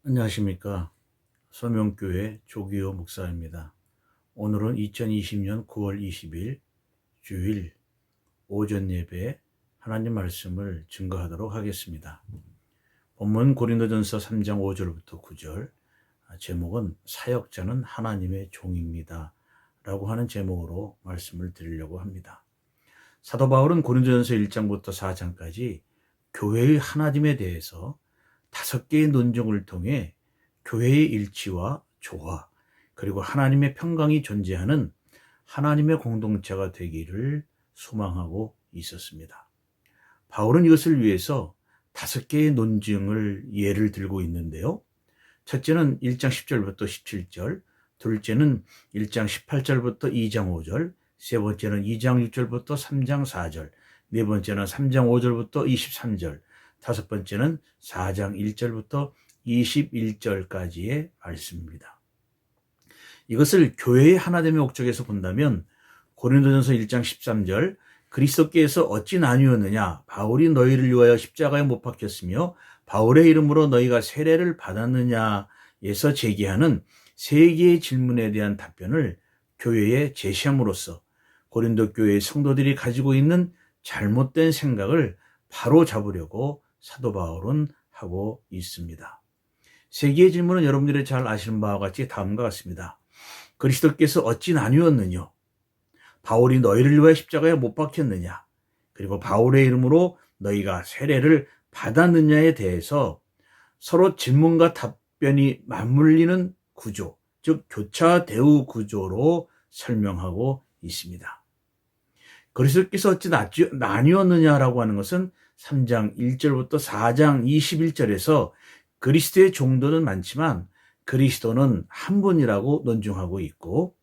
안녕하십니까. 서명교회 조기호 목사입니다. 오늘은 2020년 9월 20일 주일 오전 예배 하나님 말씀을 증거하도록 하겠습니다. 본문 고린도전서 3장 5절부터 9절, 제목은 사역자는 하나님의 종입니다 라고 하는 제목으로 말씀을 드리려고 합니다. 사도 바울은 고린도전서 1장부터 4장까지 교회의 하나됨에 대해서 5개의 논증을 통해 교회의 일치와 조화, 그리고 하나님의 평강이 존재하는 하나님의 공동체가 되기를 소망하고 있었습니다. 바울은 이것을 위해서 5개의 논증을 예를 들고 있는데요. 첫째는 1장 10절부터 17절, 둘째는 1장 18절부터 2장 5절, 세 번째는 2장 6절부터 3장 4절, 네 번째는 3장 5절부터 23절, 다섯 번째는 4장 1절부터 21절까지의 말씀입니다. 이것을 교회의 하나됨의 목적에서 본다면 고린도전서 1장 13절, 그리스도께서 어찌 나뉘었느냐, 바울이 너희를 위하여 십자가에 못 박혔으며 바울의 이름으로 너희가 세례를 받았느냐에서 제기하는 세 개의 질문에 대한 답변을 교회에 제시함으로써 고린도 교회의 성도들이 가지고 있는 잘못된 생각을 바로 잡으려고 사도 바울은 하고 있습니다. 세 개의 질문은 여러분들이 잘 아시는 바와 같이 다음과 같습니다. 그리스도께서 어찌 나뉘었느냐? 바울이 너희를 위하여 십자가에 못 박혔느냐? 그리고 바울의 이름으로 너희가 세례를 받았느냐에 대해서 서로 질문과 답변이 맞물리는 구조, 즉 교차 대우 구조로 설명하고 있습니다. 그리스도께서 어찌 나뉘었느냐라고 하는 것은 3장 1절부터 4장 21절에서 그리스도의 종도는 많지만 그리스도는 한 분이라고 논증하고 있고,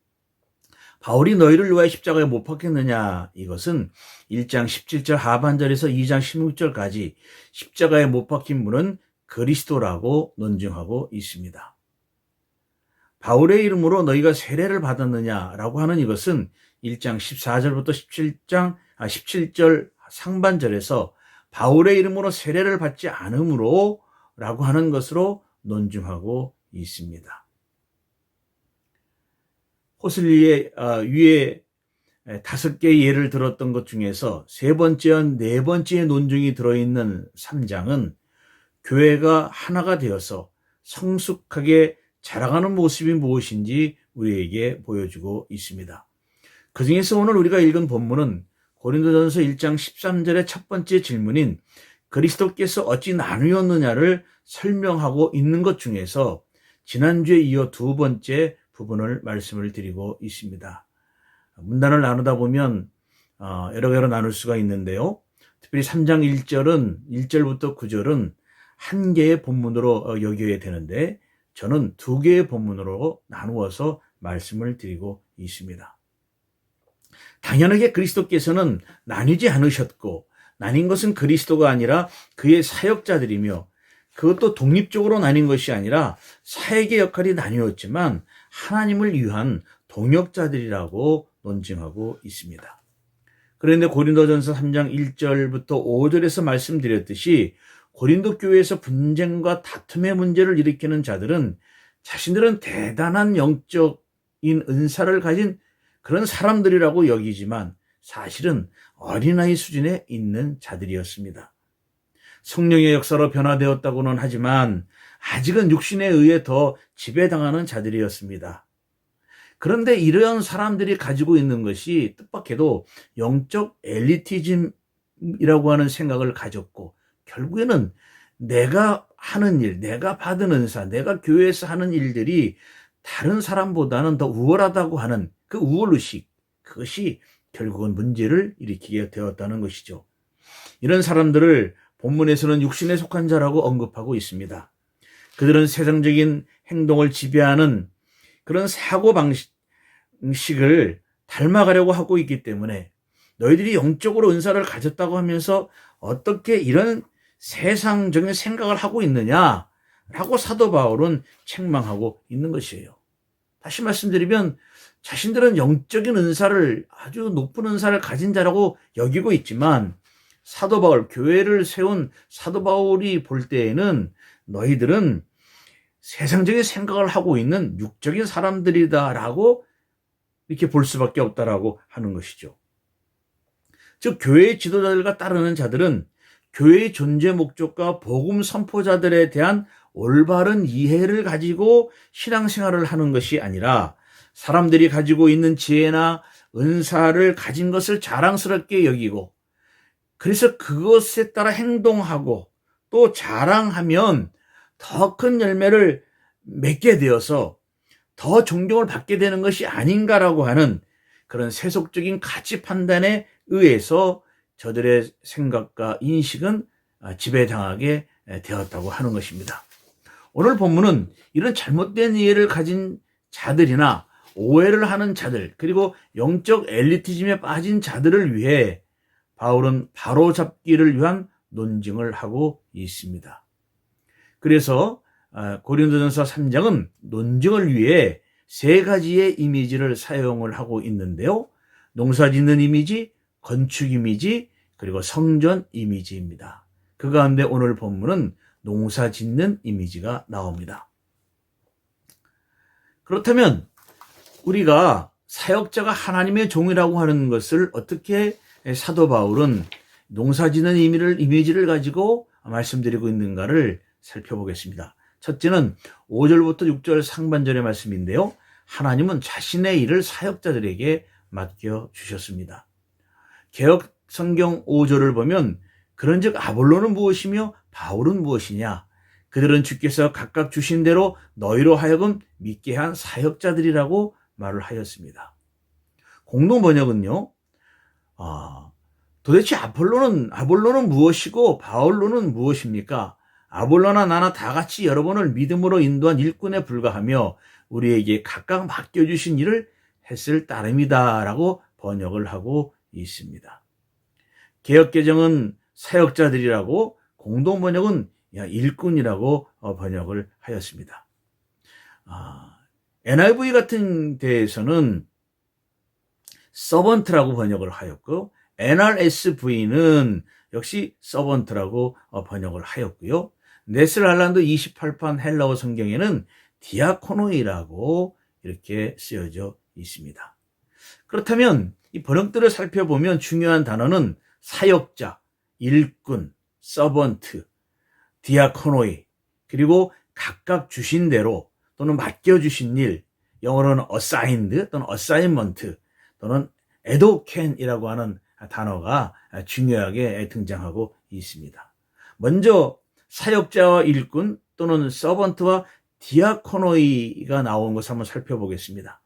바울이 너희를 위하여 십자가에 못 박혔느냐, 이것은 1장 17절 하반절에서 2장 16절까지 십자가에 못 박힌 분은 그리스도라고 논증하고 있습니다. 바울의 이름으로 너희가 세례를 받았느냐라고 하는 이것은 1장 14절부터 17절 상반절에서 바울의 이름으로 세례를 받지 않음으로 라고 하는 것으로 논증하고 있습니다. 호슬리의 위에 5개의 예를 들었던 것 중에서 세 번째와 네 번째의 논증이 들어있는 3장은 교회가 하나가 되어서 성숙하게 자라가는 모습이 무엇인지 우리에게 보여주고 있습니다. 그 중에서 오늘 우리가 읽은 본문은 고린도전서 1장 13절의 첫 번째 질문인 그리스도께서 어찌 나뉘었느냐를 설명하고 있는 것 중에서 지난주에 이어 두 번째 부분을 말씀을 드리고 있습니다. 문단을 나누다 보면 여러 나눌 수가 있는데요. 특별히 3장 1절부터 9절은 한 개의 본문으로 여겨야 되는데 저는 두 개의 본문으로 나누어서 말씀을 드리고 있습니다. 당연하게 그리스도께서는 나뉘지 않으셨고, 나뉜 것은 그리스도가 아니라 그의 사역자들이며, 그것도 독립적으로 나뉜 것이 아니라 사역의 역할이 나뉘었지만 하나님을 위한 동역자들이라고 논증하고 있습니다. 그런데 고린도전서 3장 1절부터 5절에서 말씀드렸듯이 고린도 교회에서 분쟁과 다툼의 문제를 일으키는 자들은 자신들은 대단한 영적인 은사를 가진 그런 사람들이라고 여기지만 사실은 어린아이 수준에 있는 자들이었습니다. 성령의 역사로 변화되었다고는 하지만 아직은 육신에 의해 더 지배당하는 자들이었습니다. 그런데 이런 사람들이 가지고 있는 것이 뜻밖에도 영적 엘리티즘이라고 하는 생각을 가졌고, 결국에는 내가 하는 일, 내가 받은 은사, 내가 교회에서 하는 일들이 다른 사람보다는 더 우월하다고 하는 그 우월의식, 그것이 결국은 문제를 일으키게 되었다는 것이죠. 이런 사람들을 본문에서는 육신에 속한 자라고 언급하고 있습니다. 그들은 세상적인 행동을 지배하는 그런 사고방식을 닮아가려고 하고 있기 때문에 너희들이 영적으로 은사를 가졌다고 하면서 어떻게 이런 세상적인 생각을 하고 있느냐라고 사도 바울은 책망하고 있는 것이에요. 다시 말씀드리면 자신들은 영적인 은사를, 아주 높은 은사를 가진 자라고 여기고 있지만 사도 바울, 교회를 세운 사도 바울이 볼 때에는 너희들은 세상적인 생각을 하고 있는 육적인 사람들이다라고 이렇게 볼 수밖에 없다라고 하는 것이죠. 즉 교회의 지도자들과 따르는 자들은 교회의 존재 목적과 복음 선포자들에 대한 올바른 이해를 가지고 신앙생활을 하는 것이 아니라 사람들이 가지고 있는 지혜나 은사를 가진 것을 자랑스럽게 여기고 그래서 그것에 따라 행동하고 또 자랑하면 더 큰 열매를 맺게 되어서 더 존경을 받게 되는 것이 아닌가라고 하는 그런 세속적인 가치 판단에 의해서 저들의 생각과 인식은 지배당하게 되었다고 하는 것입니다. 오늘 본문은 이런 잘못된 이해를 가진 자들이나 오해를 하는 자들 그리고 영적 엘리티즘에 빠진 자들을 위해 바울은 바로잡기를 위한 논증을 하고 있습니다. 그래서 고린도전서 3장은 논증을 위해 세 가지의 이미지를 사용을 하고 있는데요. 농사짓는 이미지, 건축 이미지, 그리고 성전 이미지입니다. 그 가운데 오늘 본문은 농사짓는 이미지가 나옵니다. 그렇다면 우리가 사역자가 하나님의 종이라고 하는 것을 어떻게 사도 바울은 농사짓는 이미지를 가지고 말씀드리고 있는가를 살펴보겠습니다. 첫째는 5절부터 6절 상반절의 말씀인데요. 하나님은 자신의 일을 사역자들에게 맡겨주셨습니다. 개역 성경 5절을 보면 그런즉 아볼로는 무엇이며 바울은 무엇이냐? 그들은 주께서 각각 주신 대로 너희로 하여금 믿게 한 사역자들이라고 말을 하였습니다. 공동 번역은요. 도대체 아볼로는 무엇이고 바울로는 무엇입니까? 아볼로나 나나 다 같이 여러분을 믿음으로 인도한 일꾼에 불과하며 우리에게 각각 맡겨주신 일을 했을 따름이다라고 번역을 하고 있습니다. 개역개정은 사역자들이라고 공동 번역은 일꾼이라고 번역을 하였습니다. NIV 같은 데에서는 서번트라고 번역을 하였고 NRSV는 역시 서번트라고 번역을 하였고요. 네슬할란드 28판 헬라어 성경에는 디아코노이라고 이렇게 쓰여져 있습니다. 그렇다면 이 번역들을 살펴보면 중요한 단어는 사역자, 일꾼, 서번트, 디아코노이, 그리고 각각 주신 대로 또는 맡겨주신 일, 영어로는 assigned 또는 assignment 또는 에도켄이라고 하는 단어가 중요하게 등장하고 있습니다. 먼저 사역자와 일꾼 또는 서번트와 디아코노이가 나온 것을 한번 살펴보겠습니다.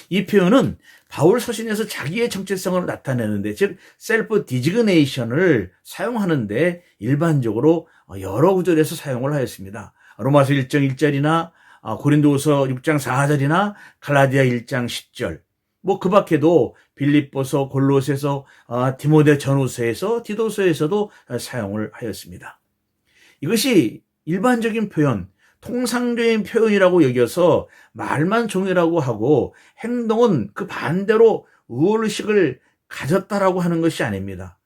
이 표현은 바울 서신에서 자기의 정체성을 나타내는데 즉 셀프 디지그네이션을 사용하는데 일반적으로 여러 구절에서 사용을 하였습니다. 로마서 1장 1절이나 고린도후서 6장 4절이나 갈라디아 1장 10절 그 밖에도 빌립보서, 골로새서, 디모데 전후서에서, 디도서에서도 사용을 하였습니다. 이것이 일반적인 표현, 통상적인 표현이라고 여겨서 말만 종이라고 하고 행동은 그 반대로 우월의식을 가졌다라고 하는 것이 아닙니다.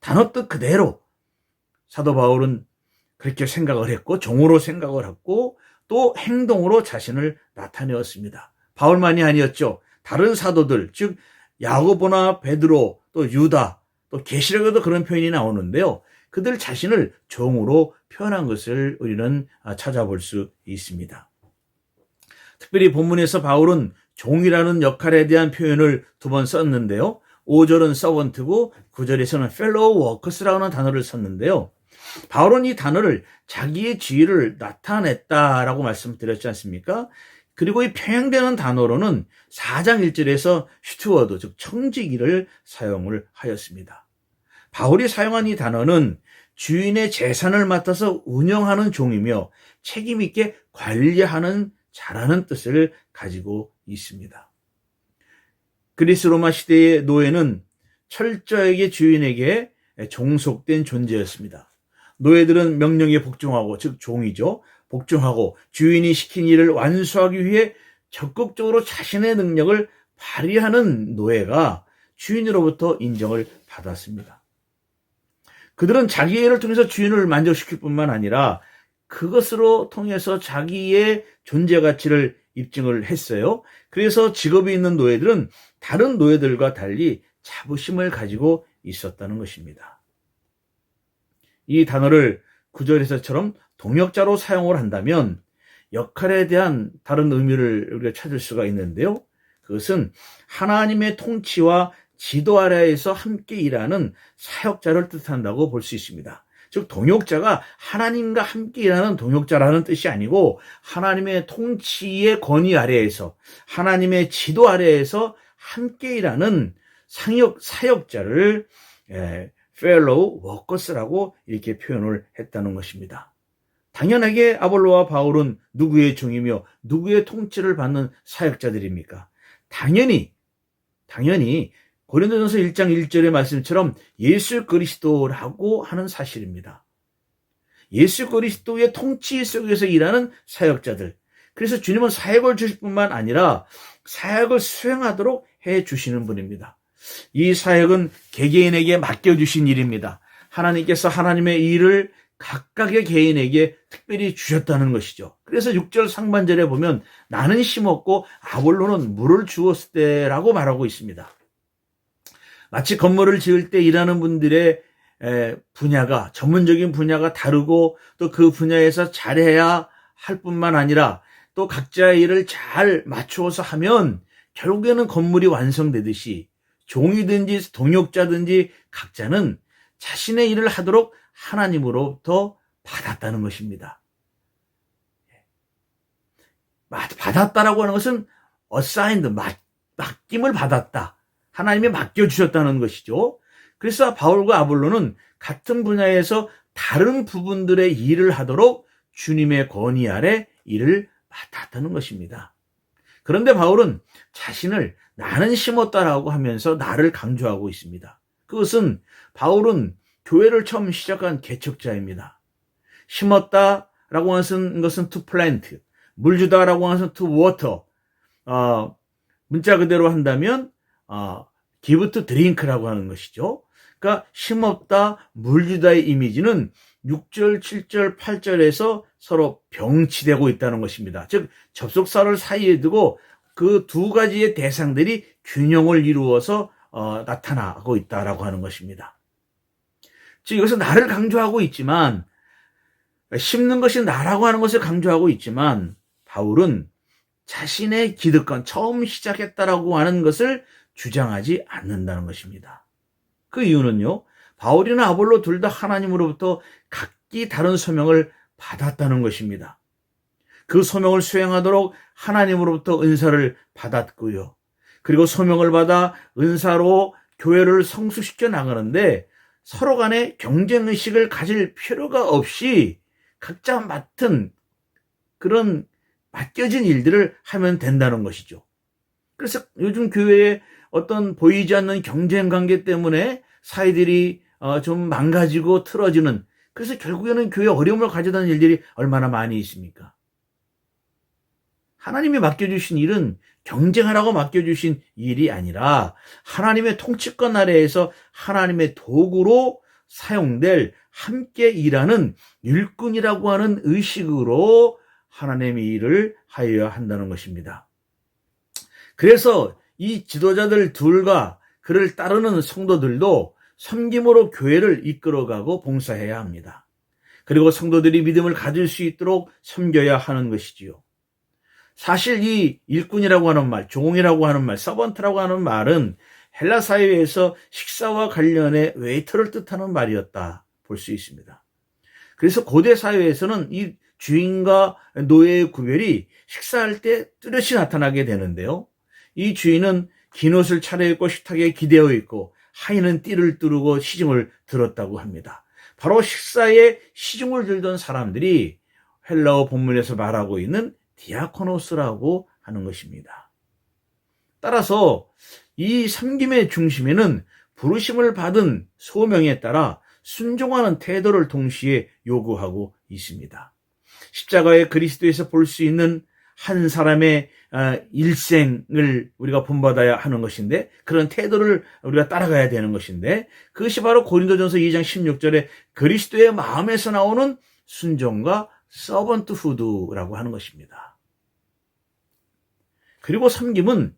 단어 뜻 그대로 사도 바울은 그렇게 생각을 했고 종으로 생각을 했고 또 행동으로 자신을 나타내었습니다. 바울만이 아니었죠. 다른 사도들, 즉 야고보나 베드로, 또 유다, 또 계시록에도 그런 표현이 나오는데요. 그들 자신을 종으로 표현한 것을 우리는 찾아볼 수 있습니다. 특별히 본문에서 바울은 종이라는 역할에 대한 표현을 두 번 썼는데요. 5절은 서번트고 9절에서는 fellow workers라는 단어를 썼는데요. 바울은 이 단어를 자기의 지위를 나타냈다라고 말씀드렸지 않습니까? 그리고 이 평행되는 단어로는 4장 1절에서 슈튜어드, 즉 청지기를 사용을 하였습니다. 바울이 사용한 이 단어는 주인의 재산을 맡아서 운영하는 종이며 책임 있게 관리하는 자라는 뜻을 가지고 있습니다. 그리스 로마 시대의 노예는 철저하게 주인에게 종속된 존재였습니다. 노예들은 명령에 복종하고, 즉 종이죠. 복종하고 주인이 시킨 일을 완수하기 위해 적극적으로 자신의 능력을 발휘하는 노예가 주인으로부터 인정을 받았습니다. 그들은 자기 일을 통해서 주인을 만족시킬 뿐만 아니라 그것으로 통해서 자기의 존재 가치를 입증을 했어요. 그래서 직업이 있는 노예들은 다른 노예들과 달리 자부심을 가지고 있었다는 것입니다. 이 단어를 구절에서처럼 동역자로 사용을 한다면 역할에 대한 다른 의미를 우리가 찾을 수가 있는데요. 그것은 하나님의 통치와 지도 아래에서 함께 일하는 사역자를 뜻한다고 볼 수 있습니다. 즉 동역자가 하나님과 함께 일하는 동역자라는 뜻이 아니고 하나님의 통치의 권위 아래에서 하나님의 지도 아래에서 함께 일하는 사역자를 fellow workers라고 이렇게 표현을 했다는 것입니다. 당연하게 아볼로와 바울은 누구의 종이며 누구의 통치를 받는 사역자들입니까? 당연히 고린도전서 1장 1절의 말씀처럼 예수 그리스도라고 하는 사실입니다. 예수 그리스도의 통치 속에서 일하는 사역자들. 그래서 주님은 사역을 주실 뿐만 아니라 사역을 수행하도록 해 주시는 분입니다. 이 사역은 개개인에게 맡겨주신 일입니다. 하나님께서 하나님의 일을 각각의 개인에게 특별히 주셨다는 것이죠. 그래서 6절 상반절에 보면 나는 심었고 아볼로는 물을 주었을 때라고 말하고 있습니다. 마치 건물을 지을 때 일하는 분들의 분야가 전문적인 분야가 다르고 또 그 분야에서 잘해야 할 뿐만 아니라 또 각자의 일을 잘 맞추어서 하면 결국에는 건물이 완성되듯이 종이든지 동역자든지 각자는 자신의 일을 하도록 하나님으로부터 받았다는 것입니다. 받았다라고 하는 것은 assigned, 맡김을 받았다. 하나님이 맡겨주셨다는 것이죠. 그래서 바울과 아볼로는 같은 분야에서 다른 부분들의 일을 하도록 주님의 권위 아래 일을 맡았다는 것입니다. 그런데 바울은 자신을 나는 심었다라고 하면서 나를 강조하고 있습니다. 그것은 바울은 교회를 처음 시작한 개척자입니다. 심었다라고 하는 것은 to plant, 물 주다라고 하는 것은 to water, 문자 그대로 한다면 give to drink라고 하는 것이죠. 그러니까 심었다, 물 주다의 이미지는 6절, 7절, 8절에서 서로 병치되고 있다는 것입니다. 즉 접속사를 사이에 두고 그 두 가지의 대상들이 균형을 이루어서 나타나고 있다라고 하는 것입니다. 즉 여기서 나를 강조하고 있지만 심는 것이 나라고 하는 것을 강조하고 있지만 바울은 자신의 기득권, 처음 시작했다라고 하는 것을 주장하지 않는다는 것입니다. 그 이유는요, 바울이나 아볼로 둘 다 하나님으로부터 각기 다른 소명을 받았다는 것입니다. 그 소명을 수행하도록 하나님으로부터 은사를 받았고요. 그리고 소명을 받아 은사로 교회를 성숙시켜 나가는데 서로 간에 경쟁의식을 가질 필요가 없이 각자 맡은 그런 맡겨진 일들을 하면 된다는 것이죠. 그래서 요즘 교회에 어떤 보이지 않는 경쟁 관계 때문에 사이들이 좀 망가지고 틀어지는, 그래서 결국에는 교회에 어려움을 가져다 일들이 얼마나 많이 있습니까? 하나님이 맡겨주신 일은 경쟁하라고 맡겨주신 일이 아니라 하나님의 통치권 아래에서 하나님의 도구로 사용될 함께 일하는 일꾼이라고 하는 의식으로 하나님의 일을 하여야 한다는 것입니다. 그래서 이 지도자들 둘과 그를 따르는 성도들도 섬김으로 교회를 이끌어가고 봉사해야 합니다. 그리고 성도들이 믿음을 가질 수 있도록 섬겨야 하는 것이지요. 사실 이 일꾼이라고 하는 말, 종이라고 하는 말, 서번트라고 하는 말은 헬라 사회에서 식사와 관련해 웨이터를 뜻하는 말이었다 볼 수 있습니다. 그래서 고대 사회에서는 이 주인과 노예의 구별이 식사할 때 뚜렷이 나타나게 되는데요. 이 주인은 긴 옷을 차려입고 식탁에 기대어 있고 하인은 띠를 두르고 시중을 들었다고 합니다. 바로 식사에 시중을 들던 사람들이 헬라어 본문에서 말하고 있는 디아코노스라고 하는 것입니다. 따라서 이 섬김의 중심에는 부르심을 받은 소명에 따라 순종하는 태도를 동시에 요구하고 있습니다. 십자가의 그리스도에서 볼 수 있는 한 사람의 일생을 우리가 본받아야 하는 것인데, 그런 태도를 우리가 따라가야 되는 것인데, 그것이 바로 고린도전서 2장 16절에 그리스도의 마음에서 나오는 순종과 서번트후드라고 하는 것입니다. 그리고 섬김은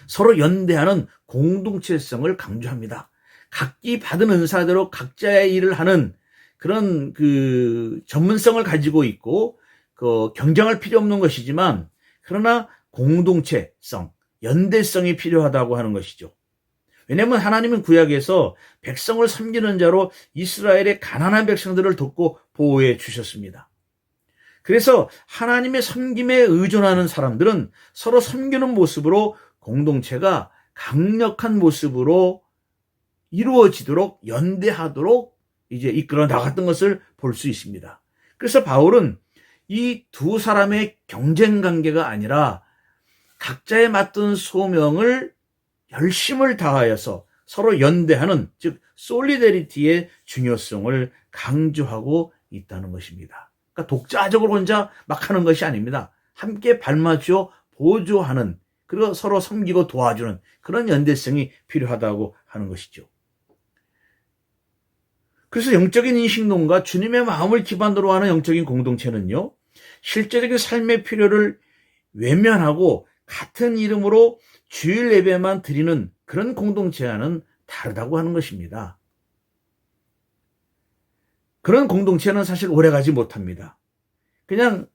서로 연대하는 공동체성을 강조합니다. 각기 받은 은사대로 각자의 일을 하는 그런 전문성을 가지고 있고 경쟁할 필요 없는 것이지만 그러나 공동체성, 연대성이 필요하다고 하는 것이죠. 왜냐하면 하나님은 구약에서 백성을 섬기는 자로 이스라엘의 가난한 백성들을 돕고 보호해 주셨습니다. 그래서 하나님의 섬김에 의존하는 사람들은 서로 섬기는 모습으로 공동체가 강력한 모습으로 이루어지도록 연대하도록 이제 이끌어 나갔던 것을 볼 수 있습니다. 그래서 바울은 이 두 사람의 경쟁 관계가 아니라 각자에 맡은 소명을 열심을 다하여서 서로 연대하는, 즉 솔리데리티의 중요성을 강조하고 있다는 것입니다. 그러니까 독자적으로 혼자 막 하는 것이 아닙니다. 함께 발맞추어 보조하는, 그리고 서로 섬기고 도와주는 그런 연대성이 필요하다고 하는 것이죠. 그래서 영적인 인식론과 주님의 마음을 기반으로 하는 영적인 공동체는요, 실제적인 삶의 필요를 외면하고 같은 이름으로 주일 예배만 드리는 그런 공동체와는 다르다고 하는 것입니다. 그런 공동체는 사실 오래가지 못합니다. 그냥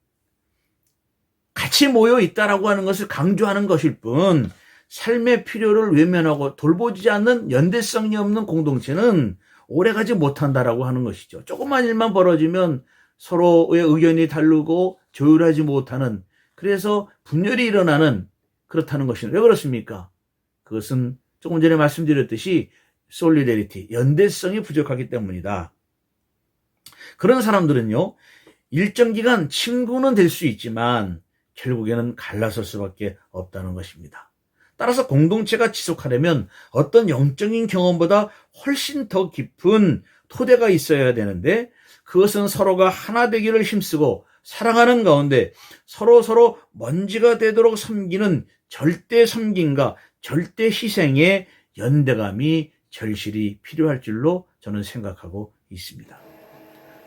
같이 모여 있다라고 하는 것을 강조하는 것일 뿐 삶의 필요를 외면하고 돌보지 않는 연대성이 없는 공동체는 오래가지 못한다라고 하는 것이죠. 조그만 일만 벌어지면 서로의 의견이 다르고 조율하지 못하는, 그래서 분열이 일어나는, 그렇다는 것입니다. 왜 그렇습니까? 그것은 조금 전에 말씀드렸듯이 솔리데리티, 연대성이 부족하기 때문이다. 그런 사람들은요, 일정 기간 친구는 될 수 있지만 결국에는 갈라설 수밖에 없다는 것입니다. 따라서 공동체가 지속하려면 어떤 영적인 경험보다 훨씬 더 깊은 토대가 있어야 되는데, 그것은 서로가 하나 되기를 힘쓰고 사랑하는 가운데 서로 먼지가 되도록 섬기는 절대 섬김과 절대 희생의 연대감이 절실히 필요할 줄로 저는 생각하고 있습니다.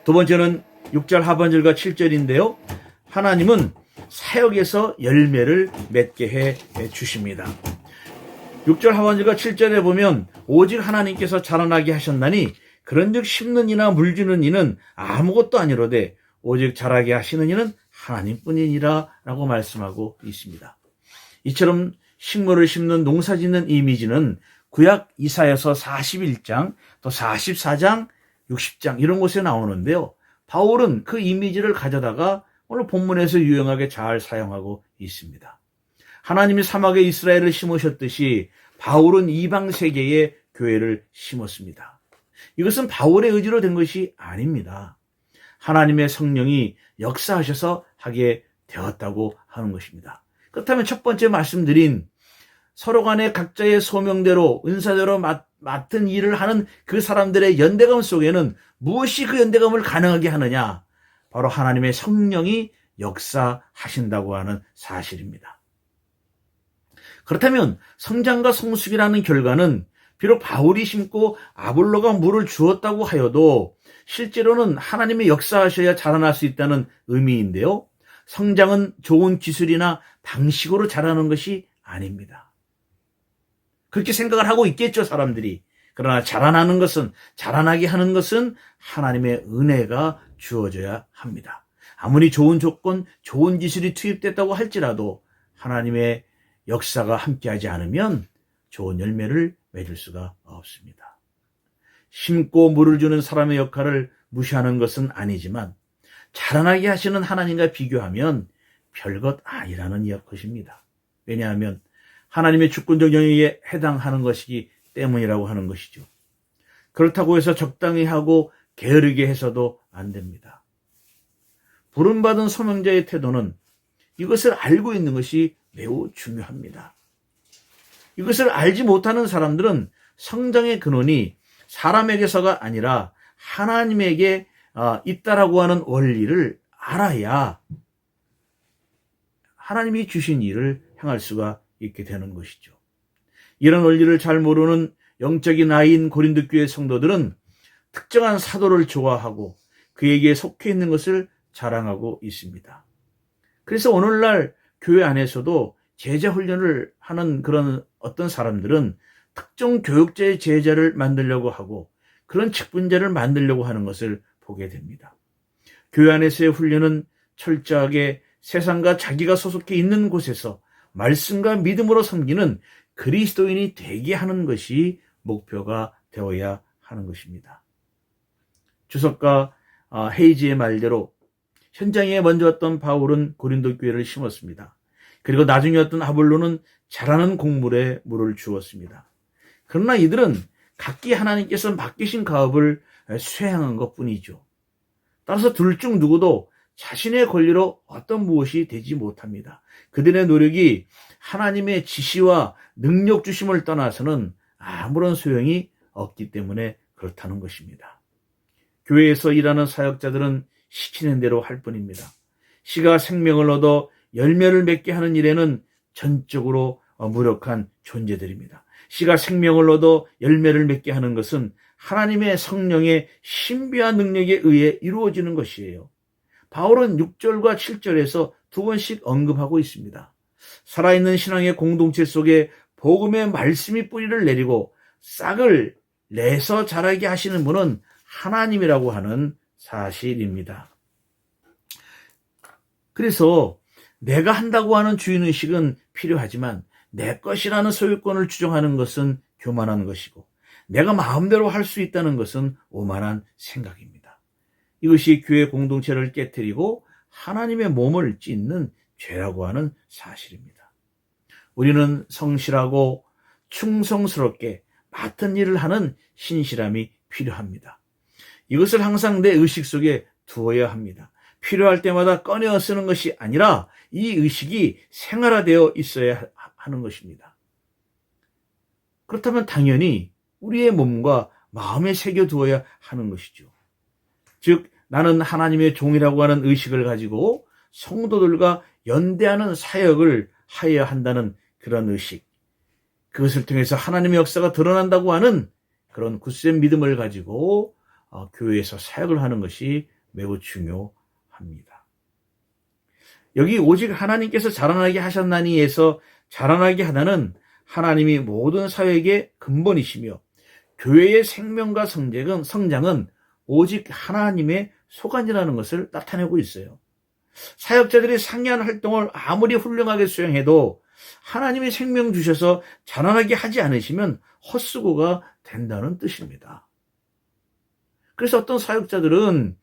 두 번째는 6절 하반절과 7절인데요. 하나님은 사역에서 열매를 맺게 해 주십니다. 6절 하반절과 7절에 보면 오직 하나님께서 자라나게 하셨나니 그런즉 심는 이나 물주는 이는 아무것도 아니로되 오직 자라게 하시는 이는 하나님뿐이니라 라고 말씀하고 있습니다. 이처럼 식물을 심는 농사짓는 이미지는 구약 이사야서 41장 또 44장 60장 이런 곳에 나오는데요. 바울은 그 이미지를 가져다가 오늘 본문에서 유용하게 잘 사용하고 있습니다. 하나님이 사막에 이스라엘을 심으셨듯이 바울은 이방 세계에 교회를 심었습니다. 이것은 바울의 의지로 된 것이 아닙니다. 하나님의 성령이 역사하셔서 하게 되었다고 하는 것입니다. 그렇다면 첫 번째 말씀드린 서로 간에 각자의 소명대로 은사대로 맡은 일을 하는 그 사람들의 연대감 속에는 무엇이 그 연대감을 가능하게 하느냐? 바로 하나님의 성령이 역사하신다고 하는 사실입니다. 그렇다면 성장과 성숙이라는 결과는 비록 바울이 심고 아볼로가 물을 주었다고 하여도 실제로는 하나님의 역사하셔야 자라날 수 있다는 의미인데요. 성장은 좋은 기술이나 방식으로 자라는 것이 아닙니다. 그렇게 생각을 하고 있겠죠, 사람들이. 그러나 자라나게 하는 것은 하나님의 은혜가 주어져야 합니다. 아무리 좋은 조건, 좋은 기술이 투입됐다고 할지라도 하나님의 역사가 함께하지 않으면 좋은 열매를 맺을 수가 없습니다. 심고 물을 주는 사람의 역할을 무시하는 것은 아니지만 자라나게 하시는 하나님과 비교하면 별것 아니라는 것입니다. 왜냐하면 하나님의 주권적 영역에 해당하는 것이기 때문이라고 하는 것이죠. 그렇다고 해서 적당히 하고 게으르게 해서도 안 됩니다. 부름받은 소명자의 태도는 이것을 알고 있는 것이 매우 중요합니다. 이것을 알지 못하는 사람들은 성장의 근원이 사람에게서가 아니라 하나님에게 있다라고 하는 원리를 알아야 하나님이 주신 일을 행할 수가 있게 되는 것이죠. 이런 원리를 잘 모르는 영적인 아이인 고린도 교회 성도들은 특정한 사도를 좋아하고 그에게 속해 있는 것을 자랑하고 있습니다. 그래서 오늘날 교회 안에서도 제자 훈련을 하는 그런 어떤 사람들은 특정 교육자의 제자를 만들려고 하고 그런 직분자를 만들려고 하는 것을 보게 됩니다. 교회 안에서의 훈련은 철저하게 세상과 자기가 소속해 있는 곳에서 말씀과 믿음으로 섬기는 그리스도인이 되게 하는 것이 목표가 되어야 하는 것입니다. 주석가 헤이지의 말대로 현장에 먼저 왔던 바울은 고린도 교회를 심었습니다. 그리고 나중에 왔던 아볼로는 자라는 곡물에 물을 주었습니다. 그러나 이들은 각기 하나님께서 맡기신 가업을 수행한 것뿐이죠. 따라서 둘 중 누구도 자신의 권리로 어떤 무엇이 되지 못합니다. 그들의 노력이 하나님의 지시와 능력 주심을 떠나서는 아무런 소용이 없기 때문에 그렇다는 것입니다. 교회에서 일하는 사역자들은 시키는 대로 할 뿐입니다. 씨가 생명을 얻어 열매를 맺게 하는 일에는 전적으로 무력한 존재들입니다. 씨가 생명을 얻어 열매를 맺게 하는 것은 하나님의 성령의 신비한 능력에 의해 이루어지는 것이에요. 바울은 6절과 7절에서 두 번씩 언급하고 있습니다. 살아있는 신앙의 공동체 속에 복음의 말씀이 뿌리를 내리고 싹을 내서 자라게 하시는 분은 하나님이라고 하는 사실입니다. 그래서 내가 한다고 하는 주인의식은 필요하지만 내 것이라는 소유권을 주장하는 것은 교만한 것이고 내가 마음대로 할 수 있다는 것은 오만한 생각입니다. 이것이 교회 공동체를 깨트리고 하나님의 몸을 찢는 죄라고 하는 사실입니다. 우리는 성실하고 충성스럽게 맡은 일을 하는 신실함이 필요합니다. 이것을 항상 내 의식 속에 두어야 합니다. 필요할 때마다 꺼내어 쓰는 것이 아니라 이 의식이 생활화되어 있어야 하는 것입니다. 그렇다면 당연히 우리의 몸과 마음에 새겨두어야 하는 것이죠. 즉 나는 하나님의 종이라고 하는 의식을 가지고 성도들과 연대하는 사역을 하여야 한다는 그런 의식, 그것을 통해서 하나님의 역사가 드러난다고 하는 그런 굳센 믿음을 가지고 교회에서 사역을 하는 것이 매우 중요합니다. 여기 오직 하나님께서 자라나게 하셨나니에서 자라나게 하다는 하나님이 모든 사역의 근본이시며 교회의 생명과 성장은 오직 하나님의 소관이라는 것을 나타내고 있어요. 사역자들이 상이한 활동을 아무리 훌륭하게 수행해도 하나님이 생명 주셔서 자라나게 하지 않으시면 헛수고가 된다는 뜻입니다. 그래서 어떤 사역자들은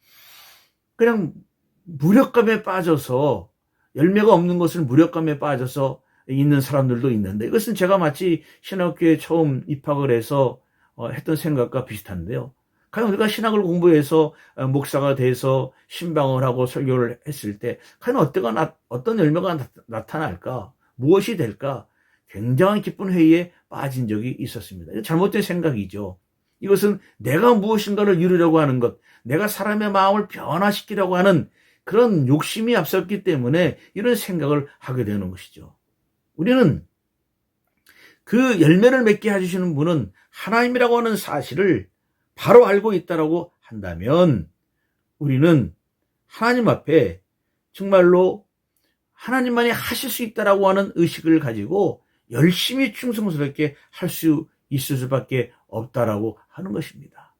그냥 무력감에 빠져서 열매가 없는 것을 무력감에 빠져서 있는 사람들도 있는데 이것은 제가 마치 신학교에 처음 입학을 해서 했던 생각과 비슷한데요. 과연 우리가 신학을 공부해서 목사가 돼서 신방을 하고 설교를 했을 때 과연 어떤 열매가 나타날까? 무엇이 될까? 굉장한 기쁜 회의에 빠진 적이 있었습니다. 잘못된 생각이죠. 이것은 내가 무엇인가를 이루려고 하는 것, 내가 사람의 마음을 변화시키려고 하는 그런 욕심이 앞섰기 때문에 이런 생각을 하게 되는 것이죠. 우리는 그 열매를 맺게 해주시는 분은 하나님이라고 하는 사실을 바로 알고 있다라고 한다면 우리는 하나님 앞에 정말로 하나님만이 하실 수 있다라고 하는 의식을 가지고 열심히 충성스럽게 할 수 있을 수밖에 없다라고 하는 것입니다.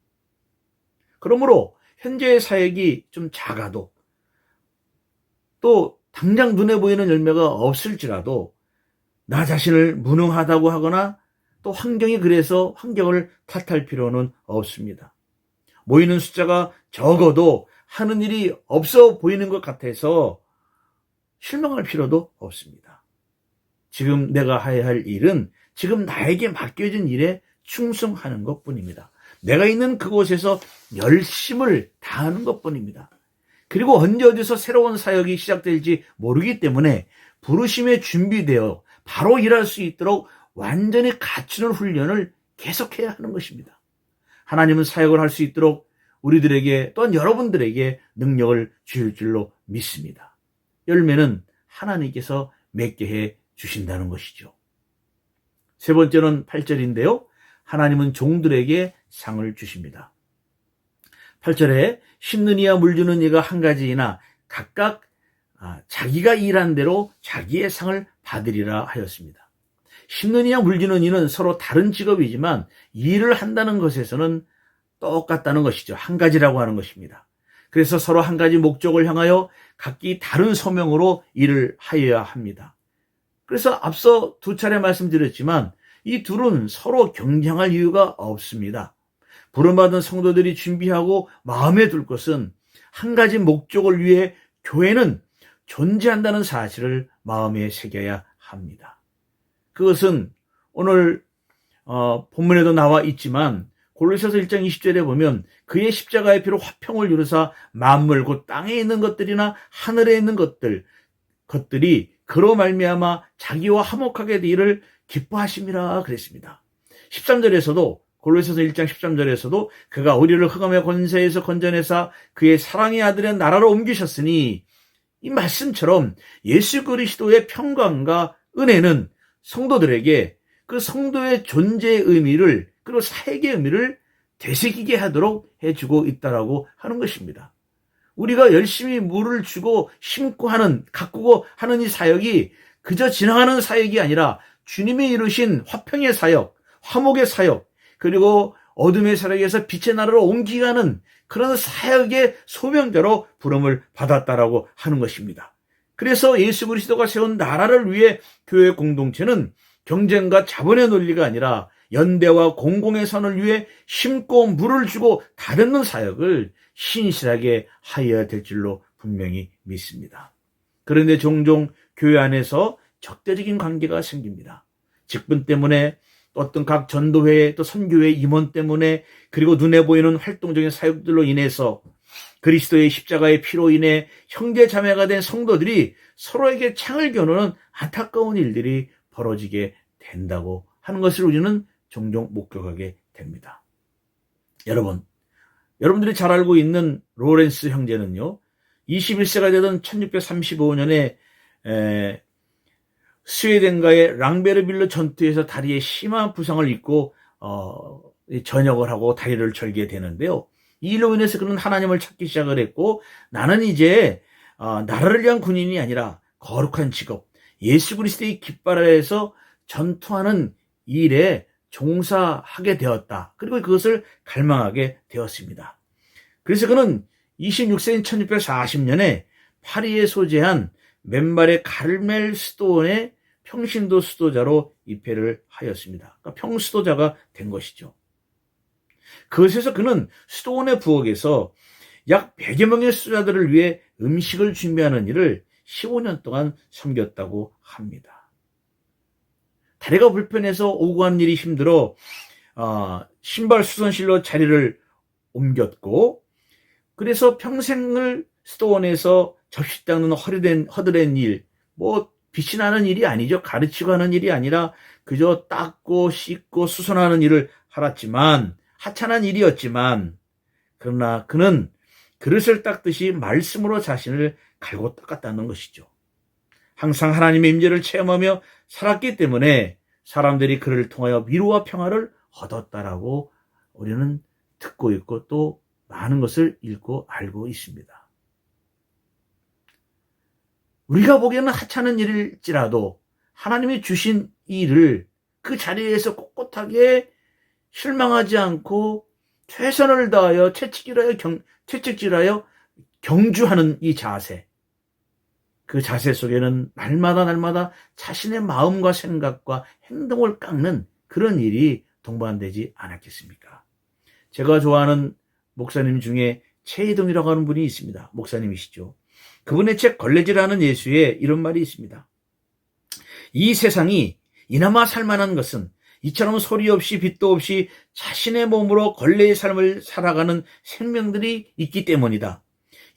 그러므로 현재의 사역이 좀 작아도 또 당장 눈에 보이는 열매가 없을지라도 나 자신을 무능하다고 하거나 또 환경이 그래서 환경을 탓할 필요는 없습니다. 모이는 숫자가 적어도 하는 일이 없어 보이는 것 같아서 실망할 필요도 없습니다. 지금 내가 해야 할 일은 지금 나에게 맡겨진 일에 충성하는 것뿐입니다. 내가 있는 그곳에서 열심을 다하는 것뿐입니다. 그리고 언제 어디서 새로운 사역이 시작될지 모르기 때문에 부르심에 준비되어 바로 일할 수 있도록 완전히 갖추는 훈련을 계속해야 하는 것입니다. 하나님은 사역을 할 수 있도록 우리들에게 또한 여러분들에게 능력을 주실 줄로 믿습니다. 열매는 하나님께서 맺게 해 주신다는 것이죠. 세 번째는 8절인데요. 하나님은 종들에게 상을 주십니다. 8절에 심는 이와 물주는 이가 한 가지이나 각각 자기가 일한 대로 자기의 상을 받으리라 하였습니다. 심는 이와 물지는 이는 서로 다른 직업이지만 일을 한다는 것에서는 똑같다는 것이죠. 한 가지라고 하는 것입니다. 그래서 서로 한 가지 목적을 향하여 각기 다른 소명으로 일을 하여야 합니다. 그래서 앞서 두 차례 말씀드렸지만 이 둘은 서로 경쟁할 이유가 없습니다. 부름받은 성도들이 준비하고 마음에 둘 것은 한 가지 목적을 위해 교회는 존재한다는 사실을 마음에 새겨야 합니다. 그것은 오늘 본문에도 나와 있지만 골로새서 1장 20절에 보면 그의 십자가의 피로 화평을 이루사 만물 곧 땅에 있는 것들이나 하늘에 있는 것들이 그로 말미암아 자기와 화목하게 되기를 기뻐하심이라 그랬습니다. 13절에서도 골로새서 1장 13절에서도 그가 우리를 흑암의 권세에서 건져내사 그의 사랑의 아들의 나라로 옮기셨으니 이 말씀처럼 예수 그리스도의 평강과 은혜는 성도들에게 그 성도의 존재의 의미를 그리고 사역의 의미를 되새기게 하도록 해주고 있다라고 하는 것입니다. 우리가 열심히 물을 주고 심고 하는 가꾸고 하는 이 사역이 그저 지나가는 사역이 아니라 주님이 이루신 화평의 사역, 화목의 사역, 그리고 어둠의 사역에서 빛의 나라로 옮기게 하는 그런 사역의 소명자로 부름을 받았다라고 하는 것입니다. 그래서 예수 그리스도가 세운 나라를 위해 교회 공동체는 경쟁과 자본의 논리가 아니라 연대와 공공의 선을 위해 심고 물을 주고 다듬는 사역을 신실하게 하여야 될 줄로 분명히 믿습니다. 그런데 종종 교회 안에서 적대적인 관계가 생깁니다. 직분 때문에 어떤 각 전도회 또 선교회 임원 때문에 그리고 눈에 보이는 활동적인 사역들로 인해서 그리스도의 십자가의 피로 인해 형제 자매가 된 성도들이 서로에게 창을 겨누는 안타까운 일들이 벌어지게 된다고 하는 것을 우리는 종종 목격하게 됩니다. 여러분들이 잘 알고 있는 로렌스 형제는요, 21세가 되던 1635년에 스웨덴과의 랑베르빌르 전투에서 다리에 심한 부상을 입고 전역을 하고 다리를 절게 되는데요. 이 일로 인해서 그는 하나님을 찾기 시작을 했고, 나는 이제 나라를 위한 군인이 아니라 거룩한 직업, 예수 그리스도의 깃발 아래에서 전투하는 일에 종사하게 되었다. 그리고 그것을 갈망하게 되었습니다. 그래서 그는 26세인 1640년에 파리에 소재한 맨발의 카르멜 수도원의 평신도 수도자로 입회를 하였습니다. 그러니까 평수도자가 된 것이죠. 그것에서 그는 수도원의 부엌에서 약 100여 명의 수도자들을 위해 음식을 준비하는 일을 15년 동안 섬겼다고 합니다. 다리가 불편해서 오고 가는 일이 힘들어 신발 수선실로 자리를 옮겼고, 그래서 평생을 수도원에서 접시 닦는 허드렛 일, 빛이 나는 일이 아니죠. 가르치고 하는 일이 아니라 그저 닦고 씻고 수선하는 일을 하았지만, 하찮은 일이었지만, 그러나 그는 그릇을 닦듯이 말씀으로 자신을 갈고 닦았다는 것이죠. 항상 하나님의 임재를 체험하며 살았기 때문에 사람들이 그를 통하여 위로와 평화를 얻었다라고 우리는 듣고 있고 또 많은 것을 읽고 알고 있습니다. 우리가 보기에는 하찮은 일일지라도 하나님이 주신 일을 그 자리에서 꼿꼿하게 실망하지 않고 최선을 다하여 채찍질하여 경주하는 이 자세, 그 자세 속에는 날마다 자신의 마음과 생각과 행동을 깎는 그런 일이 동반되지 않았겠습니까? 제가 좋아하는 목사님 중에 최희동이라고 하는 분이 있습니다. 목사님이시죠. 그분의 책 걸레질하는 예수에 이런 말이 있습니다. 이 세상이 이나마 살만한 것은 이처럼 소리 없이 빛도 없이 자신의 몸으로 걸레의 삶을 살아가는 생명들이 있기 때문이다.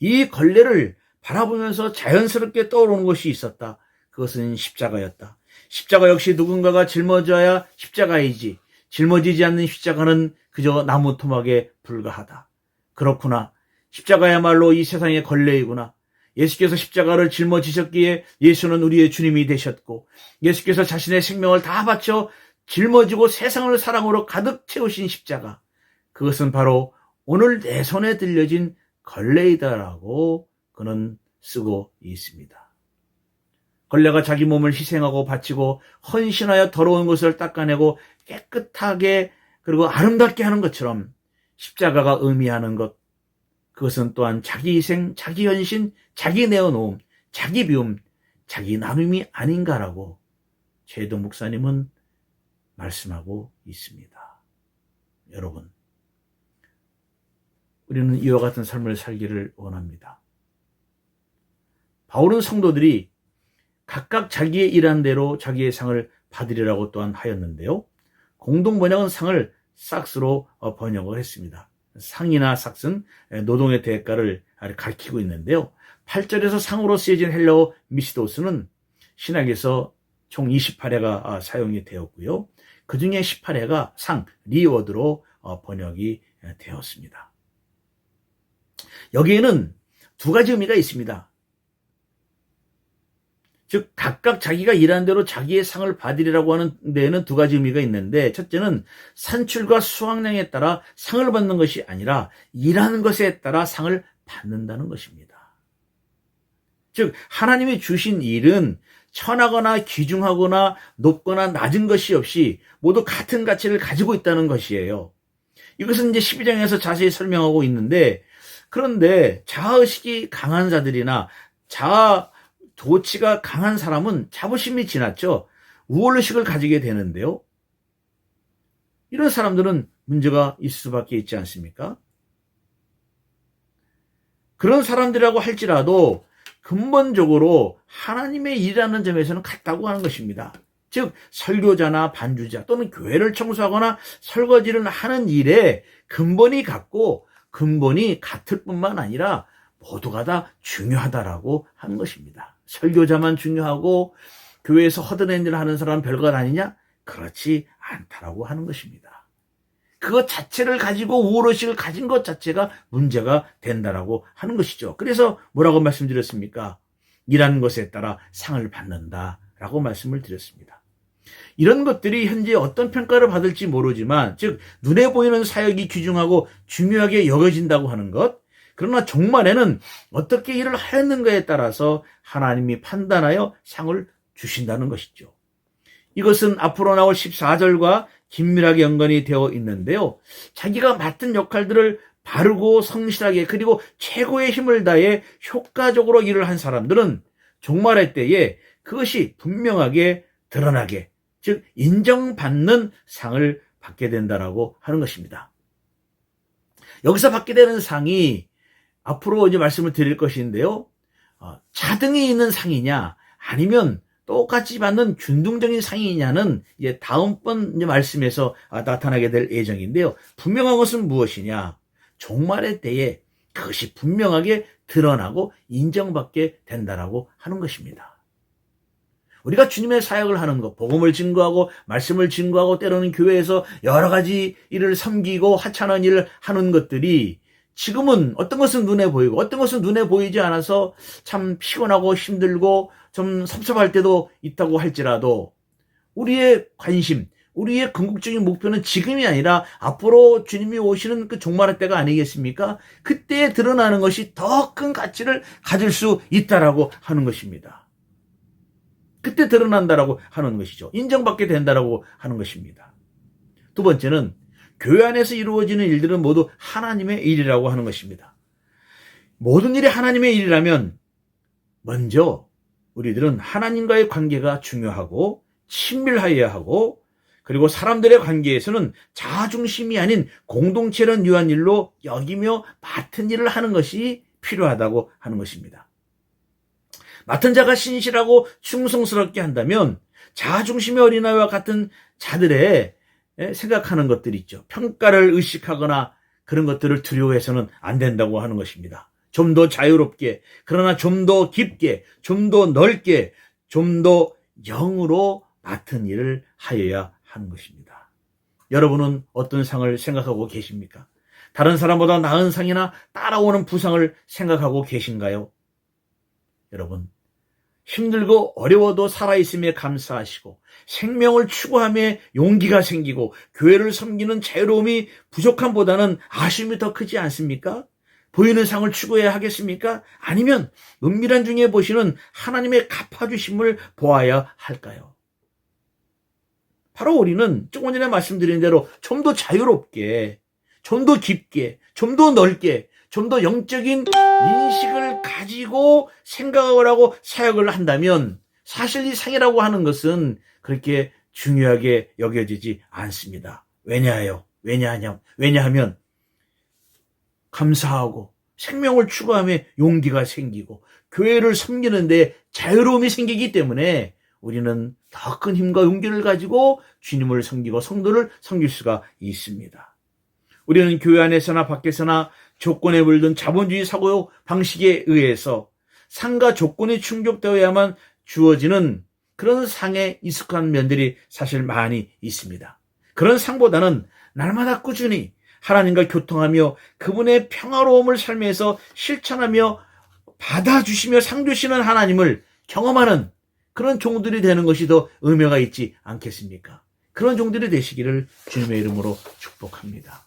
이 걸레를 바라보면서 자연스럽게 떠오르는 것이 있었다. 그것은 십자가였다. 십자가 역시 누군가가 짊어져야 십자가이지, 짊어지지 않는 십자가는 그저 나무 토막에 불과하다. 그렇구나. 십자가야말로 이 세상의 걸레이구나. 예수께서 십자가를 짊어지셨기에 예수는 우리의 주님이 되셨고, 예수께서 자신의 생명을 다 바쳐 짊어지고 세상을 사랑으로 가득 채우신 십자가, 그것은 바로 오늘 내 손에 들려진 걸레이다라고 그는 쓰고 있습니다. 걸레가 자기 몸을 희생하고 바치고 헌신하여 더러운 것을 닦아내고 깨끗하게 그리고 아름답게 하는 것처럼 십자가가 의미하는 것, 그것은 또한 자기 희생, 자기 헌신, 자기 내어놓음, 자기 비움, 자기 나눔이 아닌가라고 최혜동 목사님은 말씀하고 있습니다. 여러분, 우리는 이와 같은 삶을 살기를 원합니다. 바울은 성도들이 각각 자기의 일한 대로 자기의 상을 받으리라고 또한 하였는데요. 공동 번역은 상을 삭스로 번역을 했습니다. 상이나 삭스는 노동의 대가를 가리키고 있는데요. 8절에서 상으로 쓰여진 헬라어 미시도스는 신약에서 총 28회가 사용이 되었고요. 그 중에 18회가 상, 리워드로 번역이 되었습니다. 여기에는 두 가지 의미가 있습니다. 즉 각각 자기가 일한 대로 자기의 상을 받으리라고 하는 데에는 두 가지 의미가 있는데, 첫째는 산출과 수확량에 따라 상을 받는 것이 아니라 일하는 것에 따라 상을 받는다는 것입니다. 즉 하나님이 주신 일은 천하거나 귀중하거나 높거나 낮은 것이 없이 모두 같은 가치를 가지고 있다는 것이에요. 이것은 이제 12장에서 자세히 설명하고 있는데, 그런데 자아의식이 강한 자들이나 자아 도치가 강한 사람은 자부심이 지났죠. 우월의식을 가지게 되는데요. 이런 사람들은 문제가 있을 수밖에 있지 않습니까? 그런 사람들이라고 할지라도 근본적으로 하나님의 일이라는 점에서는 같다고 하는 것입니다. 즉 설교자나 반주자 또는 교회를 청소하거나 설거지를 하는 일에 근본이 같고 근본이 같을 뿐만 아니라 모두가 다 중요하다라고 하는 것입니다. 설교자만 중요하고 교회에서 허드렛 일을 하는 사람은 별것 아니냐? 그렇지 않다라고 하는 것입니다. 그것 자체를 가지고 우월의식을 가진 것 자체가 문제가 된다라고 하는 것이죠. 그래서 뭐라고 말씀드렸습니까? 일하는 것에 따라 상을 받는다라고 말씀을 드렸습니다. 이런 것들이 현재 어떤 평가를 받을지 모르지만, 즉 눈에 보이는 사역이 귀중하고 중요하게 여겨진다고 하는 것, 그러나 종말에는 어떻게 일을 하였는가에 따라서 하나님이 판단하여 상을 주신다는 것이죠. 이것은 앞으로 나올 14절과 긴밀하게 연관이 되어 있는데요. 자기가 맡은 역할들을 바르고 성실하게 그리고 최고의 힘을 다해 효과적으로 일을 한 사람들은 종말의 때에 그것이 분명하게 드러나게, 즉 인정받는 상을 받게 된다라고 하는 것입니다. 여기서 받게 되는 상이 앞으로 이제 말씀을 드릴 것인데요. 차등이 있는 상이냐 아니면 똑같이 받는 균등적인 상이냐는 이제 다음번 이제 말씀에서 나타나게 될 예정인데요. 분명한 것은 무엇이냐? 종말의 때에 그것이 분명하게 드러나고 인정받게 된다라고 하는 것입니다. 우리가 주님의 사역을 하는 것, 복음을 증거하고 말씀을 증거하고 때로는 교회에서 여러 가지 일을 섬기고 하찮은 일을 하는 것들이 지금은 어떤 것은 눈에 보이고 어떤 것은 눈에 보이지 않아서 참 피곤하고 힘들고 좀 섭섭할 때도 있다고 할지라도 우리의 관심, 우리의 궁극적인 목표는 지금이 아니라 앞으로 주님이 오시는 그 종말의 때가 아니겠습니까? 그때에 드러나는 것이 더 큰 가치를 가질 수 있다라고 하는 것입니다. 그때 드러난다라고 하는 것이죠. 인정받게 된다라고 하는 것입니다. 두 번째는 교회 안에서 이루어지는 일들은 모두 하나님의 일이라고 하는 것입니다. 모든 일이 하나님의 일이라면 먼저 우리들은 하나님과의 관계가 중요하고 친밀하여야 하고, 그리고 사람들의 관계에서는 자아중심이 아닌 공동체를 위한 일로 여기며 맡은 일을 하는 것이 필요하다고 하는 것입니다. 맡은 자가 신실하고 충성스럽게 한다면 자아중심의 어린아이와 같은 자들의 생각하는 것들이 있죠. 평가를 의식하거나 그런 것들을 두려워해서는 안 된다고 하는 것입니다. 좀 더 자유롭게, 그러나 좀 더 깊게, 좀 더 넓게, 좀 더 영으로 맡은 일을 하여야 하는 것입니다. 여러분은 어떤 상을 생각하고 계십니까? 다른 사람보다 나은 상이나 따라오는 부상을 생각하고 계신가요? 여러분, 힘들고 어려워도 살아있음에 감사하시고 생명을 추구함에 용기가 생기고 교회를 섬기는 자유로움이 부족함보다는 아쉬움이 더 크지 않습니까? 보이는 상을 추구해야 하겠습니까? 아니면 은밀한 중에 보시는 하나님의 갚아주심을 보아야 할까요? 바로 우리는 조금 전에 말씀드린 대로 좀 더 자유롭게, 좀 더 깊게, 좀 더 넓게, 좀 더 영적인 인식을 가지고 생각을 하고 사역을 한다면 사실 이 상이라고 하는 것은 그렇게 중요하게 여겨지지 않습니다. 왜냐하면 감사하고 생명을 추구함에 용기가 생기고 교회를 섬기는데 자유로움이 생기기 때문에 우리는 더 큰 힘과 용기를 가지고 주님을 섬기고 성도를 섬길 수가 있습니다. 우리는 교회 안에서나 밖에서나 조건에 물든 자본주의 사고 방식에 의해서 상과 조건이 충족되어야만 주어지는 그런 상에 익숙한 면들이 사실 많이 있습니다. 그런 상보다는 날마다 꾸준히 하나님과 교통하며 그분의 평화로움을 삶에서 실천하며 받아주시며 상 주시는 하나님을 경험하는 그런 종들이 되는 것이 더 의미가 있지 않겠습니까? 그런 종들이 되시기를 주님의 이름으로 축복합니다.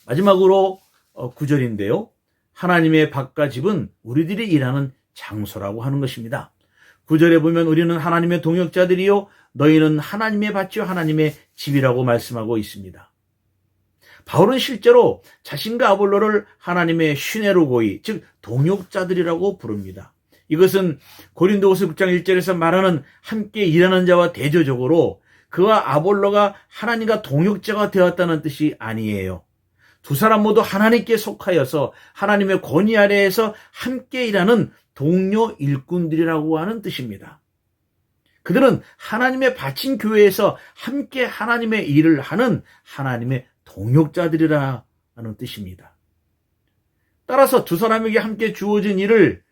마지막으로 9절인데요. 하나님의 밭과 집은 우리들이 일하는 장소라고 하는 것입니다. 9절에 보면 우리는 하나님의 동역자들이요 너희는 하나님의 밭이요 하나님의 집이라고 말씀하고 있습니다. 바울은 실제로 자신과 아볼로를 하나님의 슈네로고이, 즉 동역자들이라고 부릅니다. 이것은 고린도후서 6장 1절에서 말하는 함께 일하는 자와 대조적으로 그와 아볼로가 하나님과 동역자가 되었다는 뜻이 아니에요. 두 사람 모두 하나님께 속하여서 하나님의 권위 아래에서 함께 일하는 동료 일꾼들이라고 하는 뜻입니다. 그들은 하나님의 바친 교회에서 함께 하나님의 일을 하는 하나님의 동역자들이라는 뜻입니다. 따라서 두 사람에게 함께 주어진 일을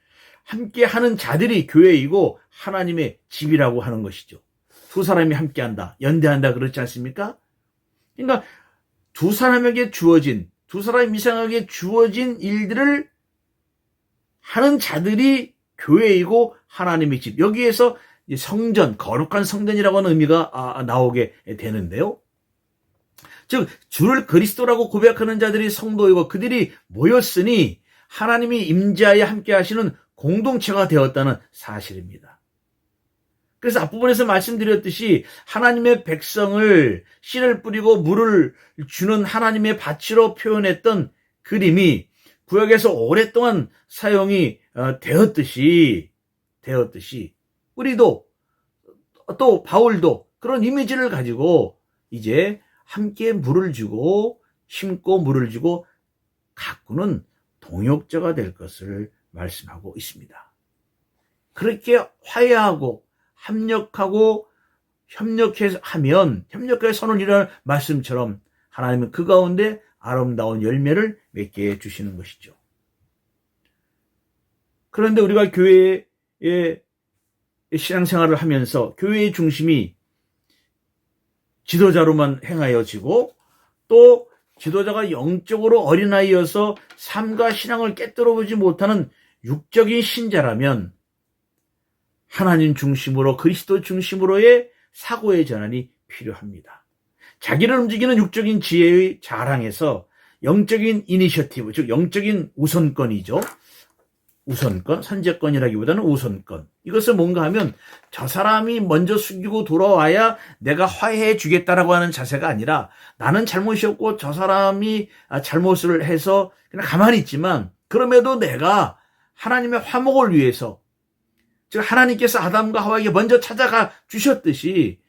함께 하는 자들이 교회이고 하나님의 집이라고 하는 것이죠. 두 사람이 함께한다, 연대한다 그렇지 않습니까? 그러니까 두 사람이 이상하게 주어진 일들을 하는 자들이 교회이고 하나님의 집. 여기에서 성전, 거룩한 성전이라고 하는 의미가 나오게 되는데요. 즉 주를 그리스도라고 고백하는 자들이 성도이고 그들이 모였으니 하나님이 임재하여 함께 하시는 공동체가 되었다는 사실입니다. 그래서 앞부분에서 말씀드렸듯이 하나님의 백성을 씨를 뿌리고 물을 주는 하나님의 밭으로 표현했던 그림이 구약에서 오랫동안 사용이 되었듯이 우리도 또 바울도 그런 이미지를 가지고 이제 함께 물을 주고 심고 물을 주고 가꾸는 동역자가 될 것을 말씀하고 있습니다. 그렇게 화해하고 협력하고 협력해서 선을 이루는 말씀처럼 하나님은 그 가운데 아름다운 열매를 맺게 해주시는 것이죠. 그런데 우리가 교회의 신앙생활을 하면서 교회의 중심이 지도자로만 행하여지고 또 지도자가 영적으로 어린아이여서 삶과 신앙을 깨뜨려보지 못하는 육적인 신자라면 하나님 중심으로 그리스도 중심으로의 사고의 전환이 필요합니다. 자기를 움직이는 육적인 지혜의 자랑에서 영적인 이니셔티브, 즉 영적인 우선권이죠. 선제권이라기보다는 우선권. 이것은 뭔가 하면 저 사람이 먼저 숙이고 돌아와야 내가 화해해 주겠다라고 하는 자세가 아니라 나는 잘못이었고 저 사람이 잘못을 해서 그냥 가만히 있지만 그럼에도 내가 하나님의 화목을 위해서, 즉 하나님께서 아담과 하와에게 먼저 찾아가 주셨듯이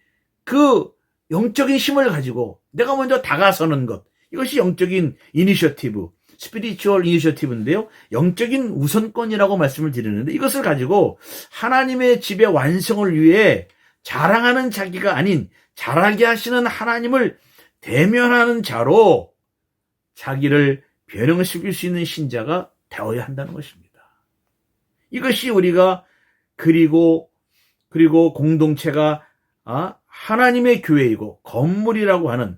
그 영적인 힘을 가지고 내가 먼저 다가서는 것, 이것이 영적인 이니셔티브, 스피리추얼 이니셔티브인데요. 영적인 우선권이라고 말씀을 드리는데 이것을 가지고 하나님의 집의 완성을 위해 자랑하는 자기가 아닌 자라게 하시는 하나님을 대면하는 자로 자기를 변형시킬 수 있는 신자가 되어야 한다는 것입니다. 이것이 우리가 그리고 공동체가 하나님의 교회이고 건물이라고 하는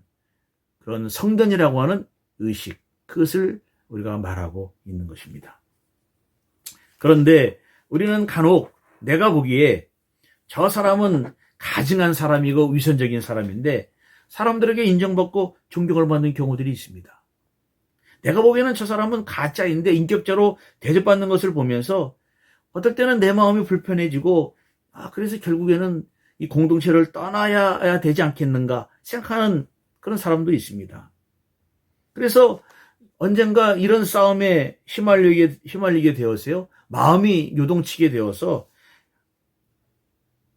그런 성전이라고 하는 의식, 그것을 우리가 말하고 있는 것입니다. 그런데 우리는 간혹 내가 보기에 저 사람은 가증한 사람이고 위선적인 사람인데 사람들에게 인정받고 존경을 받는 경우들이 있습니다. 내가 보기에는 저 사람은 가짜인데 인격자로 대접받는 것을 보면서 어떨 때는 내 마음이 불편해지고 그래서 결국에는 이 공동체를 떠나야 되지 않겠는가 생각하는 그런 사람도 있습니다. 그래서 언젠가 이런 싸움에 휘말리게 되었어요. 마음이 요동치게 되어서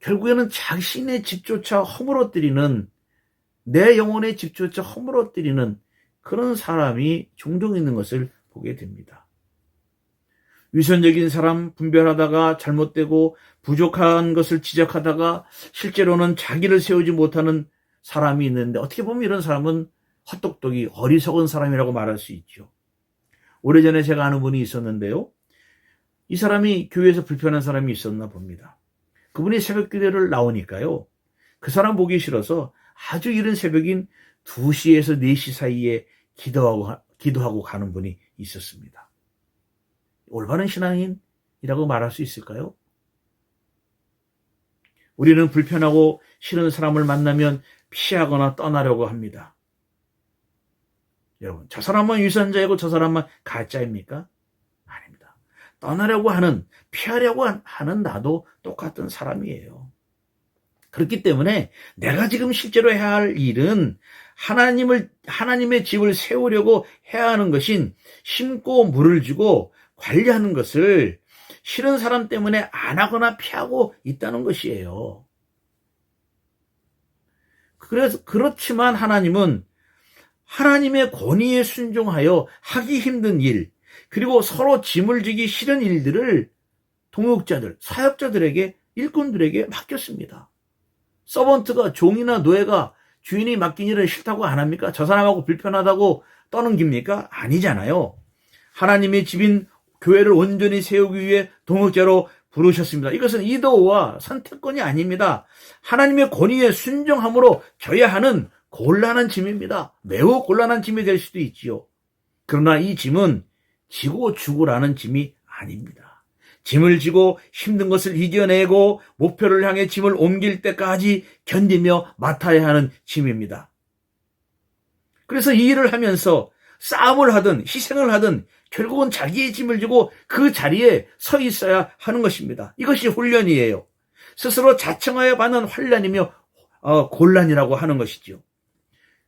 결국에는 자신의 집조차 허물어뜨리는, 내 영혼의 집조차 허물어뜨리는 그런 사람이 종종 있는 것을 보게 됩니다. 위선적인 사람 분별하다가 잘못되고 부족한 것을 지적하다가 실제로는 자기를 세우지 못하는 사람이 있는데, 어떻게 보면 이런 사람은 헛똑똑이 어리석은 사람이라고 말할 수 있죠. 오래전에 제가 아는 분이 있었는데요. 이 사람이 교회에서 불편한 사람이 있었나 봅니다. 그분이 새벽 기도를 나오니까요. 그 사람 보기 싫어서 아주 이른 새벽인 2시에서 4시 사이에 기도하고 가는 분이 있었습니다. 올바른 신앙인이라고 말할 수 있을까요? 우리는 불편하고 싫은 사람을 만나면 피하거나 떠나려고 합니다. 여러분, 저 사람만 위선자이고 저 사람만 가짜입니까? 아닙니다. 떠나려고 하는, 피하려고 하는 나도 똑같은 사람이에요. 그렇기 때문에 내가 지금 실제로 해야 할 일은 하나님의 집을 세우려고 해야 하는 것인 심고 물을 주고 관리하는 것을 싫은 사람 때문에 안 하거나 피하고 있다는 것이에요. 그렇지만 하나님은 하나님의 권위에 순종하여 하기 힘든 일, 그리고 서로 짐을 지기 싫은 일들을 동역자들, 사역자들에게, 일꾼들에게 맡겼습니다. 서번트가, 종이나 노예가 주인이 맡긴 일을 싫다고 안 합니까? 저 사람하고 불편하다고 떠넘깁니까? 아니잖아요. 하나님의 집인 교회를 온전히 세우기 위해 동역자로 부르셨습니다. 이것은 이도와 선택권이 아닙니다. 하나님의 권위에 순종함으로 져야 하는 곤란한 짐입니다. 매우 곤란한 짐이 될 수도 있지요. 그러나 이 짐은 지고 죽으라는 짐이 아닙니다. 짐을 지고 힘든 것을 이겨내고 목표를 향해 짐을 옮길 때까지 견디며 맡아야 하는 짐입니다. 그래서 이 일을 하면서 싸움을 하든 희생을 하든 결국은 자기의 짐을 지고 그 자리에 서 있어야 하는 것입니다. 이것이 훈련이에요. 스스로 자청하여 받는 환란이며 곤란이라고 하는 것이죠.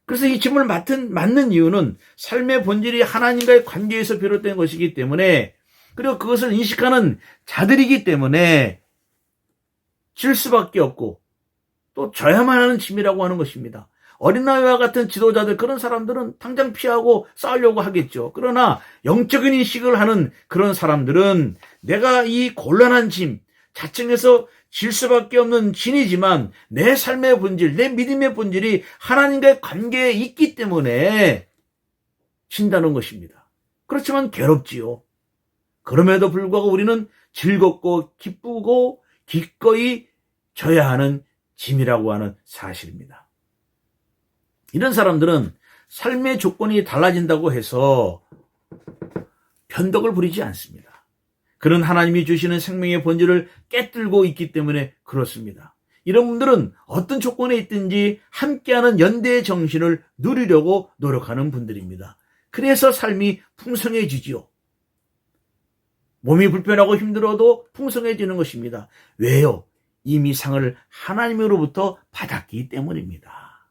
그래서 이 짐을 맡는 이유는 삶의 본질이 하나님과의 관계에서 비롯된 것이기 때문에, 그리고 그것을 인식하는 자들이기 때문에 질 수밖에 없고 또 져야만 하는 짐이라고 하는 것입니다. 어린아이와 같은 지도자들, 그런 사람들은 당장 피하고 싸우려고 하겠죠. 그러나 영적인 인식을 하는 그런 사람들은 내가 이 곤란한 짐, 자청해서 질 수밖에 없는 진이지만 내 삶의 본질, 내 믿음의 본질이 하나님과의 관계에 있기 때문에 진다는 것입니다. 그렇지만 괴롭지요. 그럼에도 불구하고 우리는 즐겁고 기쁘고 기꺼이 져야 하는 짐이라고 하는 사실입니다. 이런 사람들은 삶의 조건이 달라진다고 해서 변덕을 부리지 않습니다. 그는 하나님이 주시는 생명의 본질을 깨뜨리고 있기 때문에 그렇습니다. 이런 분들은 어떤 조건에 있든지 함께하는 연대의 정신을 누리려고 노력하는 분들입니다. 그래서 삶이 풍성해지지요. 몸이 불편하고 힘들어도 풍성해지는 것입니다. 왜요? 이미 상을 하나님으로부터 받았기 때문입니다.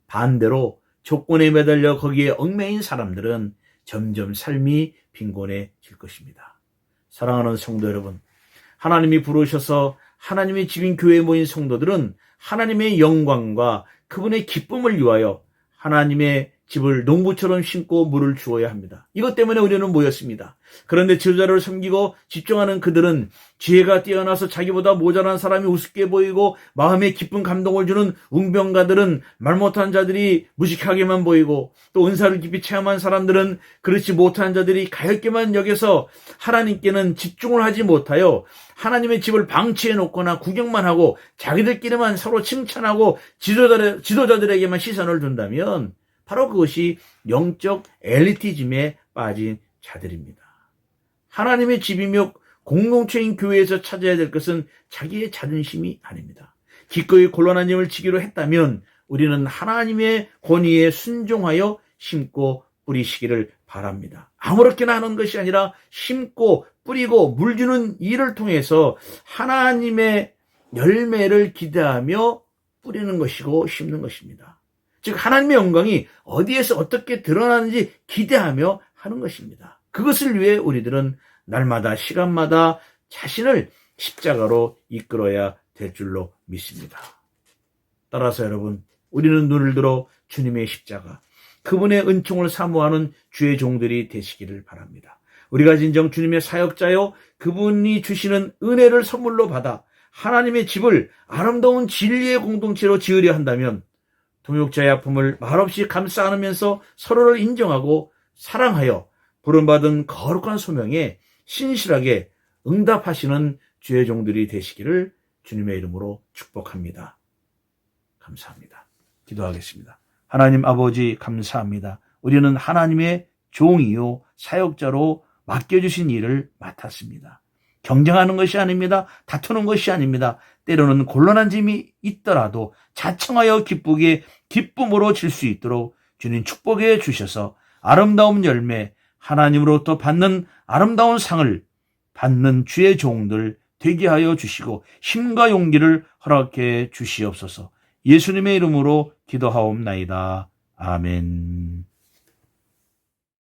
반대로 조건에 매달려 거기에 얽매인 사람들은 점점 삶이 빈곤해질 것입니다. 사랑하는 성도 여러분, 하나님이 부르셔서 하나님의 집인 교회에 모인 성도들은 하나님의 영광과 그분의 기쁨을 위하여 하나님의 집을 농부처럼 심고 물을 주어야 합니다. 이것 때문에 우리는 모였습니다. 그런데 지도자를 섬기고 집중하는 그들은 지혜가 뛰어나서 자기보다 모자란 사람이 우습게 보이고 마음에 깊은 감동을 주는 웅병가들은 말 못한 자들이 무식하게만 보이고 또 은사를 깊이 체험한 사람들은 그렇지 못한 자들이 가엾게만 여겨서 하나님께는 집중을 하지 못하여 하나님의 집을 방치해 놓거나 구경만 하고 자기들끼리만 서로 칭찬하고 지도자들에게만 시선을 둔다면 바로 그것이 영적 엘리티즘에 빠진 자들입니다. 하나님의 집이며 공동체인 교회에서 찾아야 될 것은 자기의 자존심이 아닙니다. 기꺼이 곤란한 짐을 지기로 했다면 우리는 하나님의 권위에 순종하여 심고 뿌리시기를 바랍니다. 바랍니다. 아무렇게나 하는 것이 아니라 심고 뿌리고 물 주는 일을 통해서 하나님의 열매를 기대하며 뿌리는 것이고 심는 것입니다. 즉 하나님의 영광이 어디에서 어떻게 드러나는지 기대하며 하는 것입니다. 그것을 위해 우리들은 날마다 시간마다 자신을 십자가로 이끌어야 될 줄로 믿습니다. 따라서 여러분, 우리는 눈을 들어 주님의 십자가, 그분의 은총을 사모하는 주의 종들이 되시기를 바랍니다. 우리가 진정 주님의 사역자요, 그분이 주시는 은혜를 선물로 받아 하나님의 집을 아름다운 진리의 공동체로 지으려 한다면 동역자의 아픔을 말없이 감싸 안으면서 서로를 인정하고 사랑하여 부름받은 거룩한 소명에 신실하게 응답하시는 주의 종들이 되시기를 주님의 이름으로 축복합니다. 감사합니다. 기도하겠습니다. 하나님 아버지 감사합니다. 우리는 하나님의 종이요 사역자로 맡겨주신 일을 맡았습니다. 경쟁하는 것이 아닙니다. 다투는 것이 아닙니다. 때로는 곤란한 점이 있더라도 자청하여 기쁘게 기쁨으로 질 수 있도록 주님 축복해 주셔서 아름다운 열매, 하나님으로부터 받는 아름다운 상을 받는 주의 종들 되게 하여 주시고 힘과 용기를 허락해 주시옵소서. 예수님의 이름으로 기도하옵나이다. 아멘.